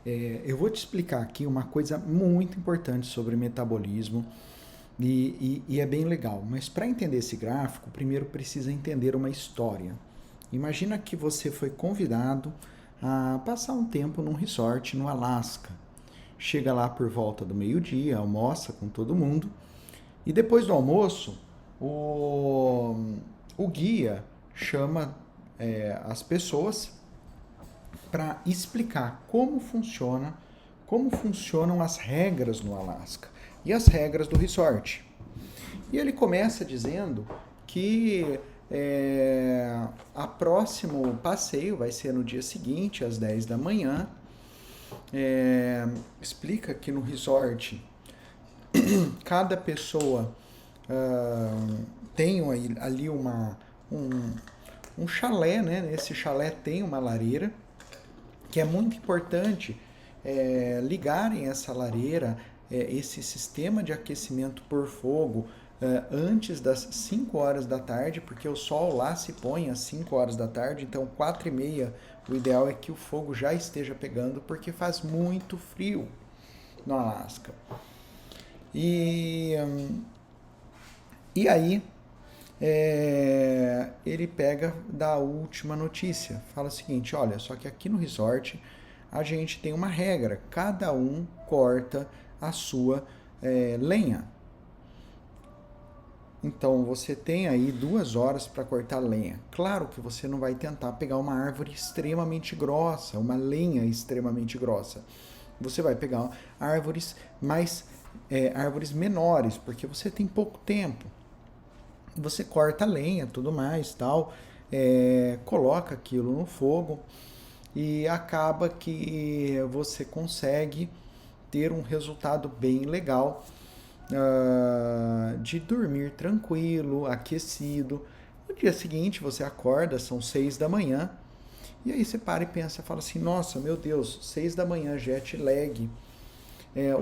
Eu vou te explicar aqui uma coisa muito importante sobre metabolismo e é bem legal. Mas para entender esse gráfico, primeiro precisa entender uma história. Imagina que você foi convidado a passar um tempo num resort no Alasca. Chega lá por volta do meio-dia, almoça com todo mundo e depois do almoço o, o guia chama as pessoas para explicar como funcionam as regras no Alasca e as regras do resort. E ele começa dizendo que a próximo passeio vai ser no dia seguinte, às 10 da manhã. Explica que no resort cada pessoa tem ali um chalé, né? Nesse chalé tem uma lareira, que é muito importante ligarem essa lareira, esse sistema de aquecimento por fogo, antes das 5 horas da tarde, porque o sol lá se põe às 5 horas da tarde, então 4h30 o ideal é que o fogo já esteja pegando, porque faz muito frio no Alasca. E aí ele dá a última notícia, fala o seguinte: olha, só que aqui no resort a gente tem uma regra, cada um corta a sua lenha. Então você tem aí 2 horas para cortar lenha. Claro que você não vai tentar pegar uma árvore extremamente grossa, uma lenha extremamente grossa. Você vai pegar árvores árvores menores, porque você tem pouco tempo. Você corta a lenha, tudo mais, tal, coloca aquilo no fogo e acaba que você consegue ter um resultado bem legal de dormir tranquilo, aquecido. No dia seguinte você acorda, são 6 da manhã, e aí você para e pensa, fala assim: nossa, meu Deus, 6 da manhã, jet lag,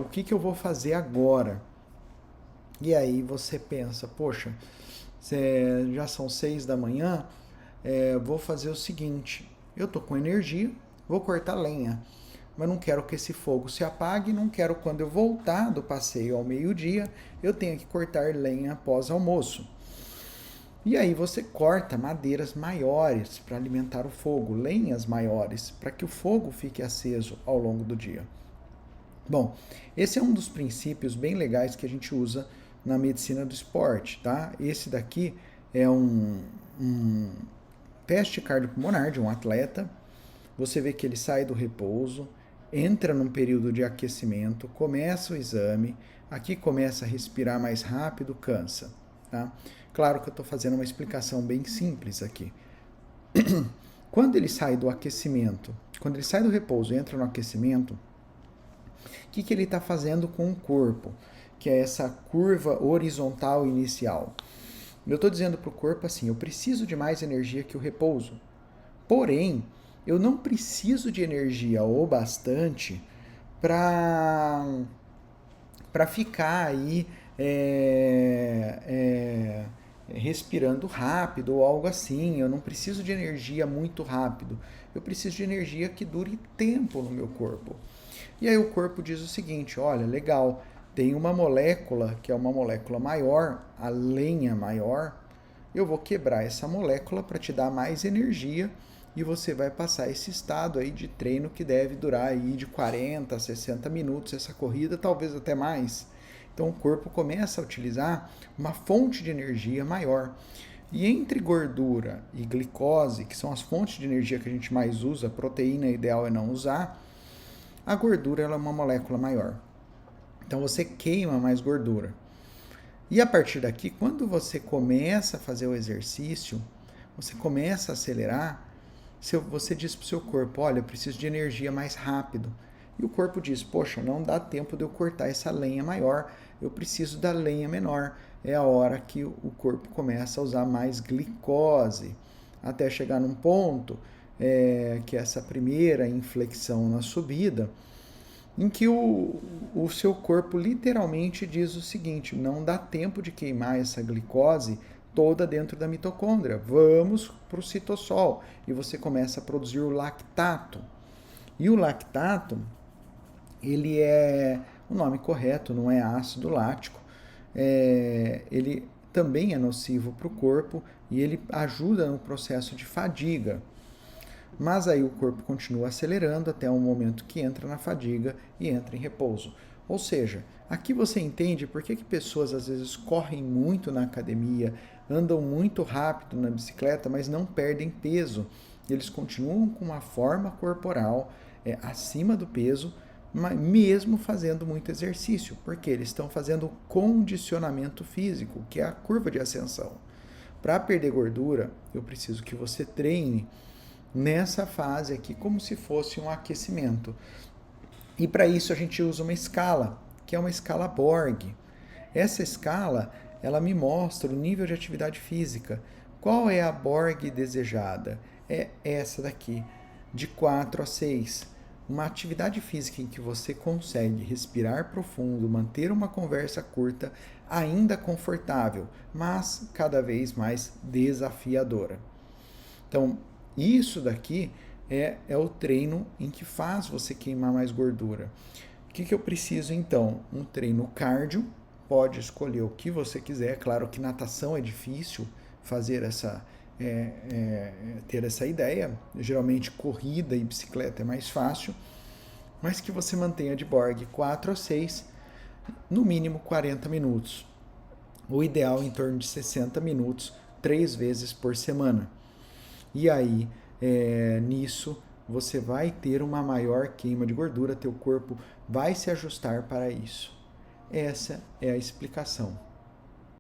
o que eu vou fazer agora? E aí você pensa, poxa, já são 6 da manhã, vou fazer o seguinte: eu tô com energia, vou cortar lenha, mas não quero que esse fogo se apague, não quero quando eu voltar do passeio ao meio-dia, eu tenha que cortar lenha após almoço. E aí você corta madeiras maiores para alimentar o fogo, lenhas maiores, para que o fogo fique aceso ao longo do dia. Bom, esse é um dos princípios bem legais que a gente usa na medicina do esporte, tá? Esse daqui é um teste cardiopulmonar de um atleta. Você vê que ele sai do repouso, entra num período de aquecimento, começa o exame, aqui começa a respirar mais rápido, cansa, tá? Claro que eu estou fazendo uma explicação bem simples aqui. Quando ele sai do aquecimento, quando ele sai do repouso e entra no aquecimento, o que ele está fazendo com o corpo? Que é essa curva horizontal inicial. Eu estou dizendo para o corpo assim: eu preciso de mais energia que o repouso. Porém, eu não preciso de energia o bastante para ficar aí respirando rápido ou algo assim. Eu não preciso de energia muito rápido. Eu preciso de energia que dure tempo no meu corpo. E aí o corpo diz o seguinte: olha, legal, tem uma molécula que é uma molécula maior, a lenha maior, eu vou quebrar essa molécula para te dar mais energia e você vai passar esse estado aí de treino que deve durar aí de 40 a 60 minutos, essa corrida, talvez até mais. Então o corpo começa a utilizar uma fonte de energia maior. E entre gordura e glicose, que são as fontes de energia que a gente mais usa, proteína ideal é não usar, a gordura ela é uma molécula maior. Então você queima mais gordura. E a partir daqui, quando você começa a fazer o exercício, você começa a acelerar, você diz para o seu corpo: olha, eu preciso de energia mais rápido. E o corpo diz: poxa, não dá tempo de eu cortar essa lenha maior, eu preciso da lenha menor. É a hora que o corpo começa a usar mais glicose, até chegar num ponto que é essa primeira inflexão na subida, em que o seu corpo literalmente diz o seguinte: não dá tempo de queimar essa glicose toda dentro da mitocôndria, vamos para o citossol. E você começa a produzir o lactato. E o lactato ele é o nome correto, não é ácido lático. Ele também é nocivo para o corpo e ele ajuda no processo de fadiga. Mas aí o corpo continua acelerando até o momento que entra na fadiga e entra em repouso. Ou seja, aqui você entende por que pessoas às vezes correm muito na academia, andam muito rápido na bicicleta, mas não perdem peso. Eles continuam com uma forma corporal acima do peso, mas mesmo fazendo muito exercício, porque eles estão fazendo condicionamento físico, que é a curva de ascensão. Para perder gordura, eu preciso que você treine nessa fase aqui como se fosse um aquecimento. E para isso a gente usa uma escala, que é uma escala Borg. Essa escala, ela me mostra o nível de atividade física. Qual é a Borg desejada? É essa daqui, de 4 a 6. Uma atividade física em que você consegue respirar profundo, manter uma conversa curta, ainda confortável, mas cada vez mais desafiadora. Então, isso daqui é o treino em que faz você queimar mais gordura. O que eu preciso então? Um treino cardio, pode escolher o que você quiser. Claro que natação é difícil fazer ter essa ideia. Geralmente corrida e bicicleta é mais fácil, mas que você mantenha de Borg 4 a 6, no mínimo 40 minutos. O ideal em torno de 60 minutos, 3 vezes por semana. E aí, nisso, você vai ter uma maior queima de gordura, teu corpo vai se ajustar para isso. Essa é a explicação.